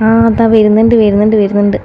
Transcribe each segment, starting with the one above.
ആ അതാ വരുന്നുണ്ട്.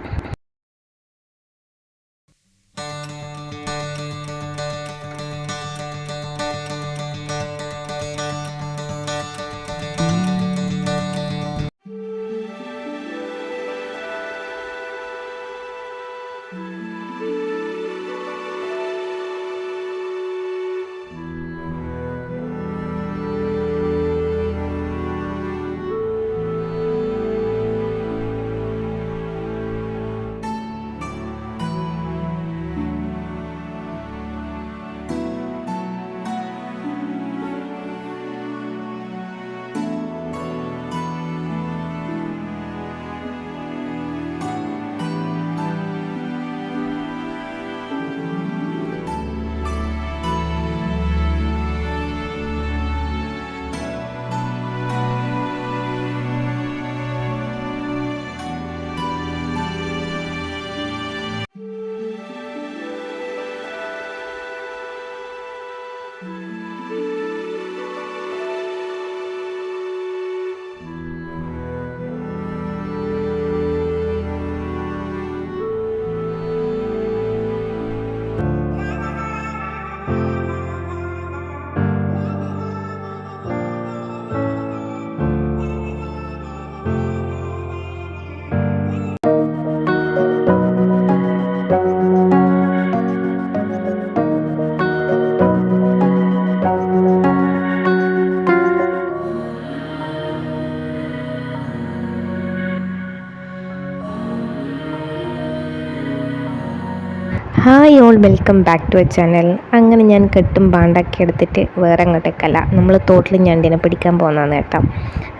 Hi all, welcome back to a channel. അങ്ങനെ ഞാൻ കെട്ടും പാണ്ടൊക്കെ എടുത്തിട്ട് വേറെ അങ്ങോട്ടേക്കല്ല, നമ്മൾ തോട്ടിൽ ഞണ്ടിനെ പിടിക്കാൻ പോകുന്നതാണ് കേട്ടോ.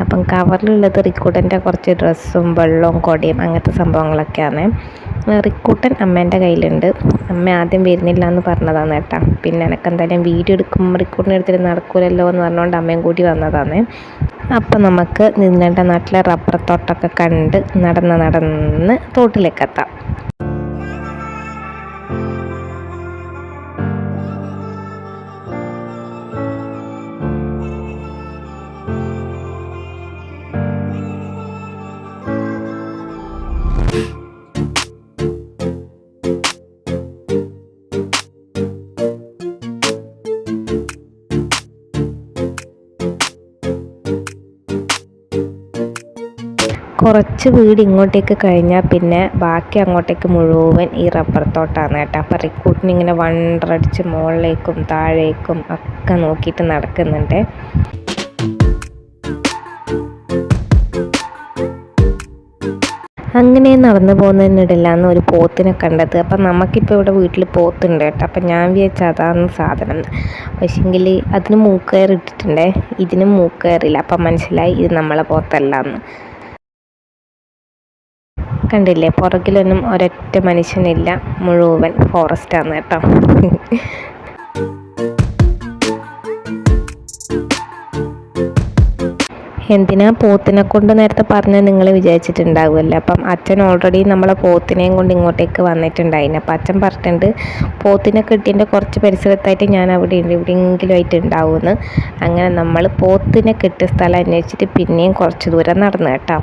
അപ്പം കവറിലുള്ളത് റിക്കൂട്ടൻ്റെ കുറച്ച് ഡ്രസ്സും വെള്ളവും കൊടയും അങ്ങനത്തെ സംഭവങ്ങളൊക്കെയാണ്. റിക്കൂട്ടൻ അമ്മേൻ്റെ കയ്യിലുണ്ട്. അമ്മ ആദ്യം വരുന്നില്ല എന്ന് പറഞ്ഞതാണ് കേട്ടോ. പിന്നെ എനിക്ക് എന്തായാലും വീഡിയോ എടുക്കുമ്പോൾ റിക്കൂട്ടിനെ എടുത്തിട്ട് നടക്കൂലല്ലോ എന്ന് പറഞ്ഞുകൊണ്ട് അമ്മയും കൂടി വന്നതാണ്. അപ്പം നമുക്ക് നിങ്ങളുടെ നാട്ടിലെ റബ്ബർ തോട്ടമൊക്കെ കണ്ട് നടന്ന് തോട്ടിലേക്ക് എത്താം. കുറച്ച് വീട് ഇങ്ങോട്ടേക്ക് കഴിഞ്ഞാൽ പിന്നെ ബാക്കി അങ്ങോട്ടേക്ക് മുഴുവൻ ഈ റബ്ബർ തോട്ടമാണ് കേട്ടോ. അപ്പോൾ റിക്കൂട്ടിന് ഇങ്ങനെ വണ്ടടിച്ച് മുകളിലേക്കും താഴേക്കും ഒക്കെ നോക്കിയിട്ട് നടക്കുന്നുണ്ട്. അങ്ങനെ നടന്നു പോകുന്നതിനിടയിലാണ് ഒരു പോത്തിനെ കണ്ടത്. അപ്പം നമുക്കിപ്പോൾ ഇവിടെ വീട്ടിൽ പോത്തുണ്ട് കേട്ടോ. അപ്പം ഞാൻ വിചാരിച്ച അതാണ് സാധനം. പക്ഷേങ്കിൽ അതിന് മൂക്കയർ ഇട്ടിട്ടുണ്ടേ, ഇതിന് മൂക്കയറില്ല. അപ്പം മനസ്സിലായി ഇത് നമ്മളെ പോത്തല്ല എന്ന്. കണ്ടില്ലേ, പുറകിലൊന്നും ഒരൊറ്റ മനുഷ്യനില്ല, മുഴുവൻ ഫോറസ്റ്റാണ് കേട്ടോ. എന്തിനാ പോത്തിനെ കൊണ്ട് നേരത്തെ പറഞ്ഞത് നിങ്ങൾ വിചാരിച്ചിട്ടുണ്ടാകുമല്ലോ. അപ്പം അച്ഛൻ ഓൾറെഡി നമ്മളെ പോത്തിനെയും കൊണ്ട് ഇങ്ങോട്ടേക്ക് വന്നിട്ടുണ്ടായിന്. അപ്പം അച്ഛൻ പറഞ്ഞിട്ടുണ്ട് പോത്തിനെ കിട്ടിയതിൻ്റെ കുറച്ച് പരിസരത്തായിട്ട് ഞാൻ അവിടെ ഉണ്ട്, എവിടെയെങ്കിലും ആയിട്ട് ഉണ്ടാവുമെന്ന്. അങ്ങനെ നമ്മൾ പോത്തിനെ കിട്ടിയ സ്ഥലം അന്വേഷിച്ചിട്ട് പിന്നെയും കുറച്ച് ദൂരം നടന്നു കേട്ടോ.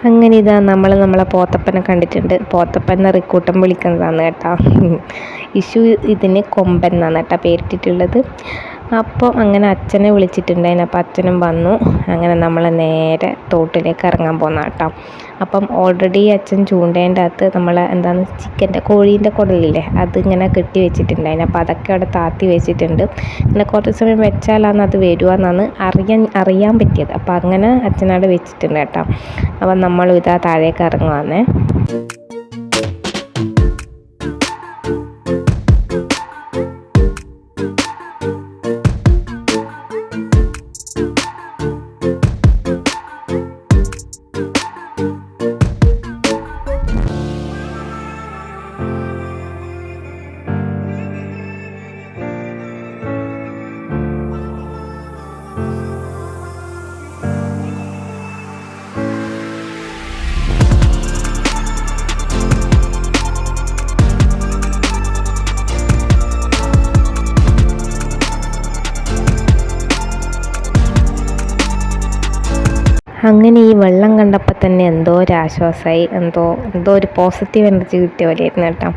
അങ്ങനെ ഇതാ നമ്മളെ പോത്തപ്പനെ കണ്ടിട്ടുണ്ട്. പോത്തപ്പൻ റിക്കൂട്ടം വിളിക്കുന്നതാണ് കേട്ടോ. ഇഷു ഇതിന് കൊമ്പൻ എന്നാണ് കേട്ടോ പേരിട്ടിട്ടുള്ളത്. അപ്പോൾ അങ്ങനെ അച്ഛനെ വിളിച്ചിട്ടുണ്ടായിരുന്നു. അപ്പോൾ അച്ഛനും വന്നു. അങ്ങനെ നമ്മൾ നേരെ തോട്ടിലേക്ക് ഇറങ്ങാൻ പോകുന്ന കേട്ടോ. അപ്പം ഓൾറെഡി അച്ഛൻ ചൂണ്ടേൻ്റെ അകത്ത് നമ്മളെ ചിക്കൻ്റെ കോഴീൻ്റെ കുടലില്ലേ അതിങ്ങനെ കെട്ടി വെച്ചിട്ടുണ്ടായിരുന്നു. അപ്പോൾ അതൊക്കെ അവിടെ താത്തി വെച്ചിട്ടുണ്ട്. ഇങ്ങനെ കുറച്ച് സമയം വെച്ചാലാണ് അത് വരുവാന്നാണ് അറിയാൻ പറ്റിയത്. അപ്പോൾ അങ്ങനെ അച്ഛനവിടെ വെച്ചിട്ടുണ്ട് കേട്ടോ. അപ്പം നമ്മൾ ഇതാ താഴേക്ക് ഇറങ്ങുവാന്നേ. അങ്ങനെ ഈ വെള്ളം കണ്ടപ്പോൾ തന്നെ എന്തോ ഒരു ആശ്വാസമായി, എന്തോ എന്തോ ഒരു പോസിറ്റീവ് എനർജി കിട്ടിയ പോലെയായിരുന്നു കേട്ടോ.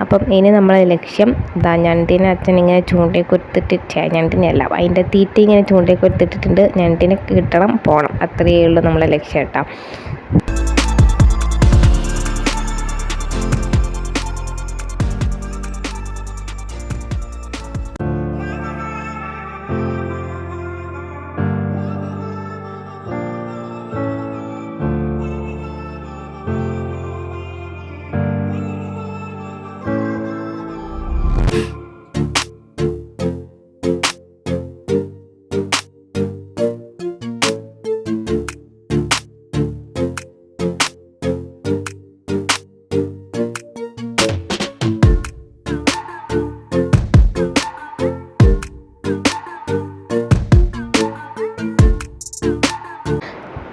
അപ്പം ഇനി നമ്മളെ ലക്ഷ്യം ഇതാ ഞണ്ടിനെ അച്ഛൻ ഇങ്ങനെ ചൂണ്ടയൊക്കെ എടുത്തിട്ട്, ഞണ്ടിനെയല്ല അതിൻ്റെ തീറ്റ ഇങ്ങനെ ചൂണ്ടയൊക്കെ എടുത്തിട്ടിട്ടുണ്ട്, ഞണ്ടിനെ കിട്ടണം, പോകണം, അത്രയേ ഉള്ളൂ നമ്മളെ ലക്ഷ്യം കേട്ടോ.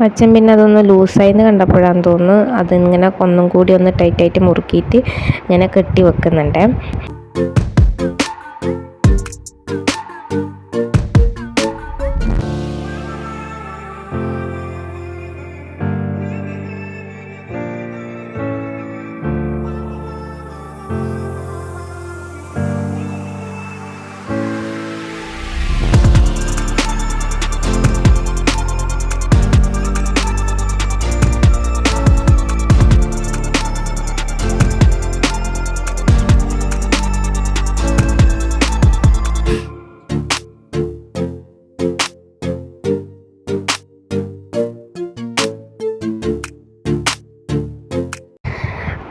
അച്ഛൻ പിന്നെ അതൊന്ന് ലൂസായിന്ന് കണ്ടപ്പോഴാന്ന് തോന്നുന്നു അതിങ്ങനെ ഒന്നും കൂടി ഒന്ന് ടൈറ്റായിട്ട് മുറുക്കിയിട്ട് ഇങ്ങനെ കെട്ടി വെക്കുന്നുണ്ട്.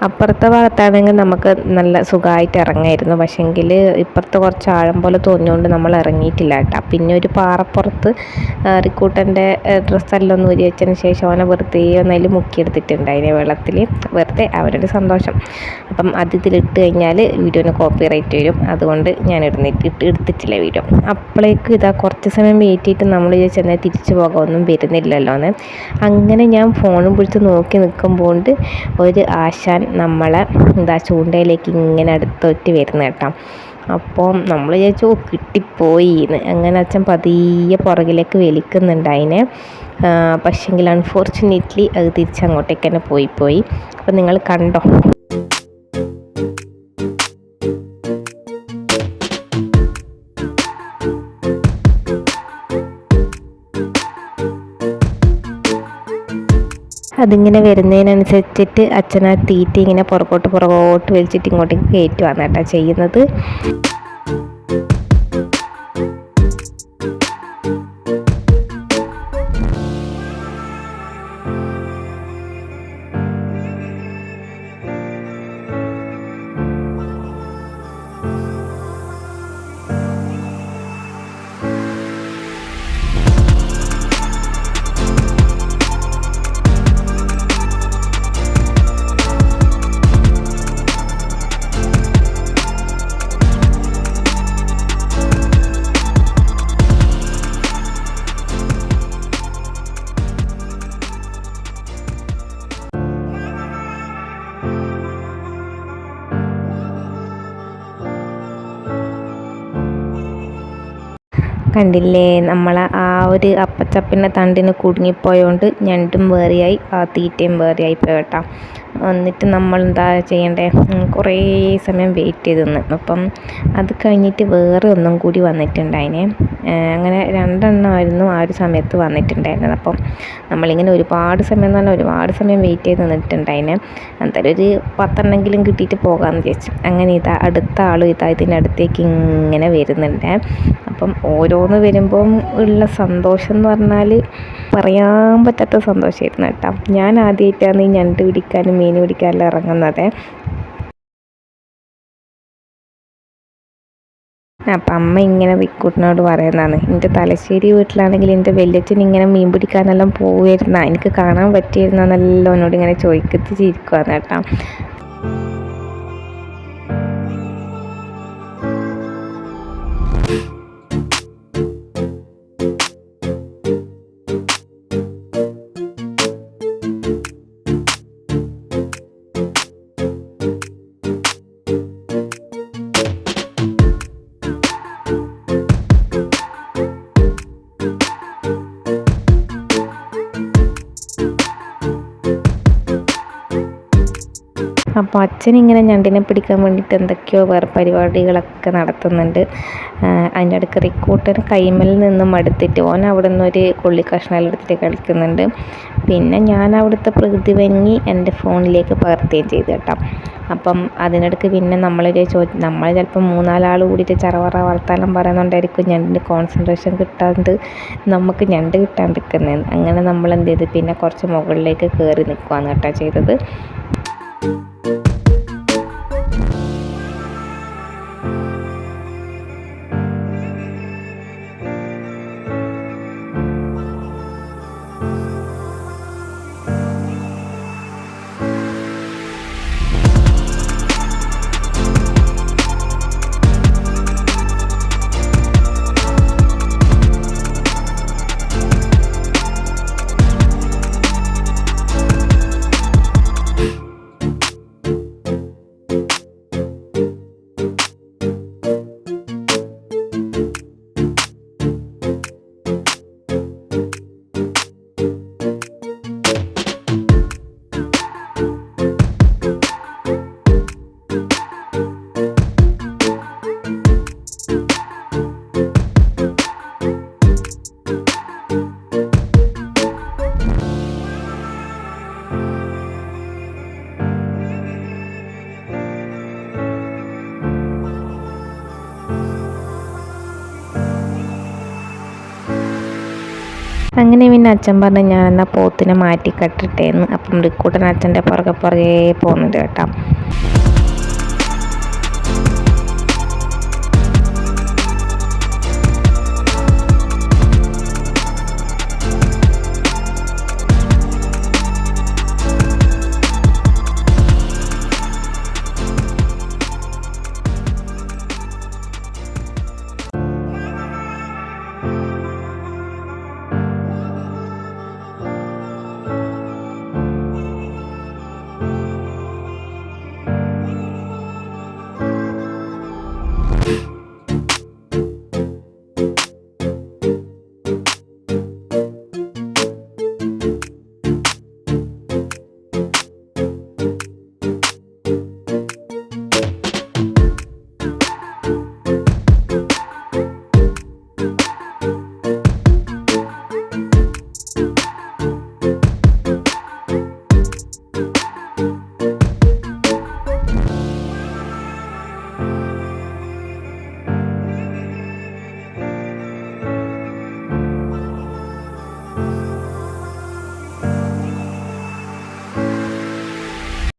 അപ്പുറത്തെ ഭാഗത്താണെങ്കിൽ നമുക്ക് നല്ല സുഖമായിട്ട് ഇറങ്ങായിരുന്നു. പക്ഷേങ്കിൽ ഇപ്പുറത്ത് കുറച്ച് ആഴം പോലെ തോന്നിയോണ്ട് നമ്മൾ ഇറങ്ങിയിട്ടില്ല കേട്ടോ. പിന്നെ ഒരു പാറപ്പുറത്ത് റിക്കൂട്ടൻ്റെ ഡ്രസ്സെല്ലാം ഒന്ന് ഊരി വെച്ചതിന് ശേഷം അവനെ വെറുതെ ഒന്നതിൽ മുക്കിയെടുത്തിട്ടുണ്ട് അതിനെ വെള്ളത്തിൽ, വെറുതെ അവരുടെ സന്തോഷം. അപ്പം അത് ഇതിലിട്ട് കഴിഞ്ഞാൽ വീഡിയോന് കോപ്പി റൈറ്റ് വരും, അതുകൊണ്ട് ഞാൻ എടുത്തിട്ടില്ല വീഡിയോ. അപ്പോഴേക്കും ഇതാ കുറച്ച് സമയം വെയിറ്റ് ചെയ്തിട്ട് നമ്മൾ ചെന്നാൽ തിരിച്ചു പോകാൻ ഒന്നും വരുന്നില്ലല്ലോ എന്ന്. അങ്ങനെ ഞാൻ ഫോണും പിടിച്ച് നോക്കി നിൽക്കുമ്പോൾ ഒരു ആശാൻ നമ്മളെ ചൂണ്ടയിലേക്ക് ഇങ്ങനെ അടുത്തൊറ്റി വരുന്ന കേട്ടോ. അപ്പോൾ നമ്മൾ വിചാരിച്ചു കിട്ടിപ്പോയി എന്ന്. അങ്ങനെ അച്ഛൻ പതിയെ പുറകിലേക്ക് വലിക്കുന്നുണ്ട് അതിനെ. പക്ഷെങ്കിൽ അൺഫോർച്ചുനേറ്റ്ലി അത് തിരിച്ചങ്ങോട്ടേക്ക് തന്നെ പോയി. അപ്പോൾ നിങ്ങൾ കണ്ടോ? അതിങ്ങനെ വരുന്നതിനനുസരിച്ചിട്ട് അച്ഛൻ ആ തീറ്റ ഇങ്ങനെ പുറകോട്ട് വലിച്ചിട്ട് ഇങ്ങോട്ടേക്ക് കയറ്റുവാണ് കേട്ടോ ചെയ്യുന്നത്. കണ്ടില്ലേ, നമ്മൾ ആ ഒരു അപ്പച്ചപ്പിൻ്റെ തണ്ടിന് കുടുങ്ങിപ്പോയോണ്ട് ഞണ്ടും വേറെയായി, ആ തീറ്റയും വേറെയായി പോയി കേട്ടോ. എന്നിട്ട് നമ്മൾ എന്താ ചെയ്യണ്ടേ, കുറേ സമയം വെയിറ്റ് ചെയ്ത് നിന്ന്. അപ്പം അത് കഴിഞ്ഞിട്ട് വേറെ ഒന്നും കൂടി വന്നിട്ടുണ്ട് അതിനെ. അങ്ങനെ 2 എണ്ണമായിരുന്നു ആ ഒരു സമയത്ത് വന്നിട്ടുണ്ടായിരുന്നത്. അപ്പം നമ്മളിങ്ങനെ ഒരുപാട് സമയം എന്ന് പറഞ്ഞാൽ ഒരുപാട് സമയം വെയിറ്റ് ചെയ്ത് നിന്നിട്ടുണ്ട് അതിനെ. എന്തായാലും ഒരു 10 എണ്ണമെങ്കിലും കിട്ടിയിട്ട് പോകാമെന്ന് വിചാരിച്ചു. അങ്ങനെ അടുത്ത ആളും ഇതിൻ്റെ അടുത്തേക്ക് ഇങ്ങനെ വരുന്നുണ്ട്. അപ്പം ഓരോന്ന് വരുമ്പം ഉള്ള സന്തോഷം എന്ന് പറഞ്ഞാൽ പറയാൻ പറ്റാത്ത സന്തോഷമായിരുന്നു കേട്ടോ. ഞാൻ ആദ്യമായിട്ടാണ് ഈ ഞണ്ട് പിടിക്കാനും മീൻ പിടിക്കാനെല്ലാം ഇറങ്ങുന്നത്. അപ്പം അമ്മ ഇങ്ങനെ റിക്കൂട്ടിനോട് പറയുന്നതാണ്, എൻ്റെ തലശ്ശേരി വീട്ടിലാണെങ്കിൽ എൻ്റെ വല്യച്ഛൻ ഇങ്ങനെ മീൻ പിടിക്കാനെല്ലാം പോവുമായിരുന്ന, എനിക്ക് കാണാൻ പറ്റിയിരുന്നെല്ലാം എന്നോട് ഇങ്ങനെ ചിരിക്കുവാന്ന് കേട്ടോ. അപ്പോൾ അച്ഛനിങ്ങനെ ഞണ്ടിനെ പിടിക്കാൻ വേണ്ടിയിട്ട് എന്തൊക്കെയോ വേറെ പരിപാടികളൊക്കെ നടത്തുന്നുണ്ട്. അതിൻ്റെ അടുക്ക് റിക്കൂട്ടൻ കൈമൽ നിന്നും അടുത്തിട്ട് ഓൻ അവിടെ നിന്നൊരു കൊള്ളി കഷ്ണം എടുത്തിട്ട് കളിക്കുന്നുണ്ട്. പിന്നെ ഞാൻ അവിടുത്തെ പ്രകൃതി ഭംഗി എൻ്റെ ഫോണിലേക്ക് പകർത്തുകയും ചെയ്തു കേട്ടോ. അപ്പം അതിനിടയ്ക്ക് പിന്നെ നമ്മൾ ചിലപ്പോൾ 3-4 കൂടിയിട്ട് ചറവറ വർത്താനം പറയുന്നുണ്ടായിരിക്കും ഞണ്ടിന് കോൺസെൻട്രേഷൻ കിട്ടാണ്ട് നമുക്ക് ഞണ്ട് കിട്ടാണ്ടിരിക്കുന്നത്. അങ്ങനെ നമ്മൾ എന്ത് ചെയ്ത് പിന്നെ കുറച്ച് മുകളിലേക്ക് കയറി നിൽക്കുകയാണ് കേട്ടോ ചെയ്തത്. അങ്ങനെ പിന്നെ അച്ഛൻ പറഞ്ഞു ഞാൻ എന്നാൽ പോത്തിനെ മാറ്റി കെട്ടിട്ടേന്ന്. അപ്പം റിക്കൂട്ടൻ അച്ഛൻ്റെ പുറകെ പോകുന്നുണ്ട് കേട്ടോ.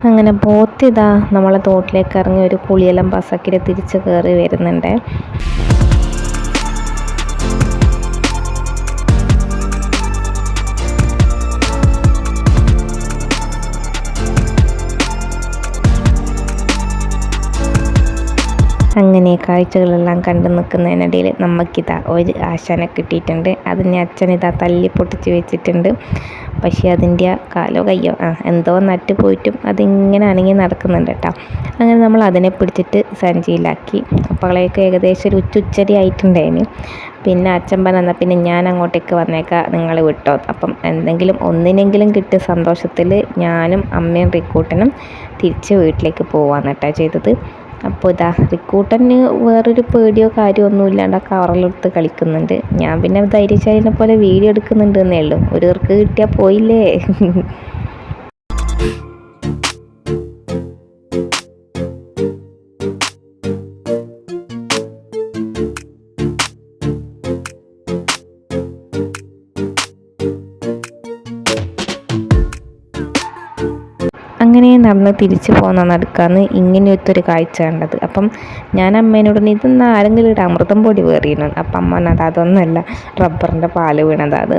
അങ്ങനെ പോത്തിതാ നമ്മളെ തോട്ടിലേക്ക് ഇറങ്ങി ഒരു കുളിയെല്ലാം പസക്കിൽ തിരിച്ച് കയറി വരുന്നുണ്ട്. അങ്ങനെ കാഴ്ചകളെല്ലാം കണ്ടു നിൽക്കുന്നതിനിടയിൽ നമുക്കിതാ ഒരു ആശാനെ കിട്ടിയിട്ടുണ്ട്. അതിനെ അച്ഛനിതാ തല്ലി പൊട്ടിച്ച് വെച്ചിട്ടുണ്ട്. പക്ഷേ അതിൻ്റെ കാലോ കയ്യോ എന്തോ നട്ട് പോയിട്ടും അതിങ്ങനെ അനങ്ങി നടക്കുന്നുണ്ട് കേട്ടോ. അങ്ങനെ നമ്മൾ അതിനെ പിടിച്ചിട്ട് സഞ്ചിയിലാക്കി. അപ്പോഴേക്ക് ഏകദേശം ഒരു ഉച്ചരി ആയിട്ടുണ്ടായിന്. പിന്നെ അച്ഛൻ പറഞ്ഞാൽ പിന്നെ ഞാൻ അങ്ങോട്ടേക്ക് വന്നേക്കാം, നിങ്ങൾ വിട്ടോ. അപ്പം എന്തെങ്കിലും ഒന്നിനെങ്കിലും കിട്ടിയ സന്തോഷത്തിൽ ഞാനും അമ്മയും റിക്കൂട്ടനും തിരിച്ച് വീട്ടിലേക്ക് പോവാന്ന് കേട്ടോ ചെയ്തത്. അപ്പോൾ ഇതാ റിക്കൂട്ടന് വേറൊരു പേടിയോ കാര്യമൊന്നും ഇല്ലാണ്ട് കവറിലെടുത്ത് കളിക്കുന്നുണ്ട്. ഞാൻ പിന്നെ ധൈര്യശാലിനെ പോലെ വീഡിയോ എടുക്കുന്നുണ്ട് എന്നേ ഉള്ളൂ. ഒരു ഇർക്ക് കിട്ടിയാൽ പോയില്ലേ. അങ്ങനെ നടന്ന് തിരിച്ചു പോകുന്ന നടുക്കാന്ന് ഇങ്ങനെയൊത്തൊരു കാഴ്ച കണ്ടത്. അപ്പം ഞാൻ അമ്മേനോട് ഇതൊന്ന് ആരെങ്കിലും ഒരു അമൃതം പൊടി വേറിയിരുന്നു. അപ്പം അമ്മ പറഞ്ഞത് അതൊന്നുമല്ല, റബ്ബറിൻ്റെ പാല് വീണതാ അത്.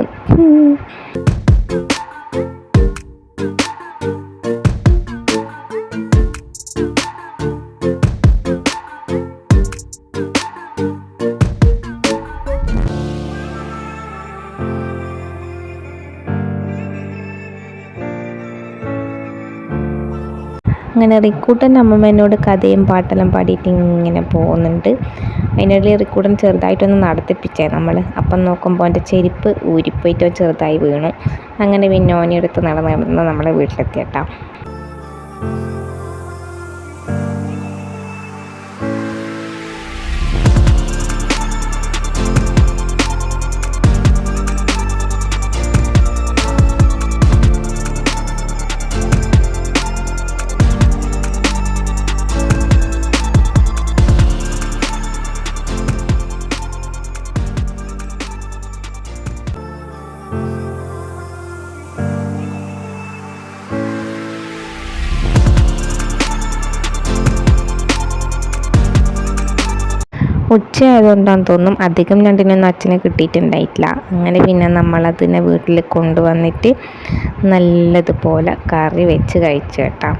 അങ്ങനെ റിക്കൂട്ടൻ അമ്മമ്മേനോട് കഥയും പാട്ടെല്ലാം പാടിയിട്ട് ഇങ്ങനെ പോകുന്നുണ്ട്. അതിനിടയിൽ റിക്കൂട്ടൻ ചെറുതായിട്ടൊന്ന് നടത്തിപ്പിച്ചേ നമ്മൾ. അപ്പം നോക്കുമ്പോൾ എൻ്റെ ചെരുപ്പ് ഊരിപ്പോയിട്ടോ ചെറുതായി വീണു. അങ്ങനെ പിന്നെ ഓനെടുത്ത് നടന്ന് നമ്മളെ വീട്ടിലെത്തിയട്ടാ. ഉച്ചയായതുകൊണ്ടാണെന്ന് തോന്നും അധികം ഞണ്ടിനൊന്നും അച്ഛന് കിട്ടിയിട്ടുണ്ടായിട്ടില്ല. അങ്ങനെ പിന്നെ നമ്മളതിനെ വീട്ടിൽ കൊണ്ടുവന്നിട്ട് നല്ലതുപോലെ കറി വെച്ച് കഴിച്ചു കേട്ടോ.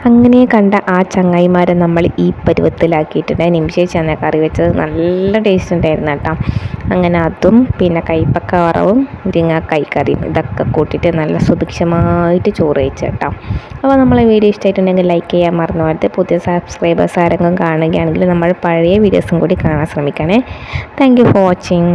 അങ്ങനെ കണ്ട ആ ചങ്ങായിമാരെ നമ്മൾ ഈ പരുവത്തിലാക്കിയിട്ടുണ്ട്. നിമിഷേച്ചാണ് കറി വെച്ചത്, നല്ല ടേസ്റ്റ് ഉണ്ടായിരുന്നു കേട്ടോ. അങ്ങനെ അതും പിന്നെ കൈപ്പക്ക വറവും മുരിങ്ങാക്കായ് കറിയും ഇതൊക്കെ കൂട്ടിയിട്ട് നല്ല സുഭിക്ഷമായിട്ട് ചോറ് കഴിച്ചു കേട്ടോ. അപ്പോൾ നമ്മളെ വീഡിയോ ഇഷ്ടമായിട്ടുണ്ടെങ്കിൽ ലൈക്ക് ചെയ്യാൻ മറന്നു പോകരുത്. പുതിയ സബ്സ്ക്രൈബേഴ്സ് ആരെങ്കിലും കാണുകയാണെങ്കിൽ നമ്മൾ പഴയ വീഡിയോസും കൂടി കാണാൻ ശ്രമിക്കണേ. Thank you for watching.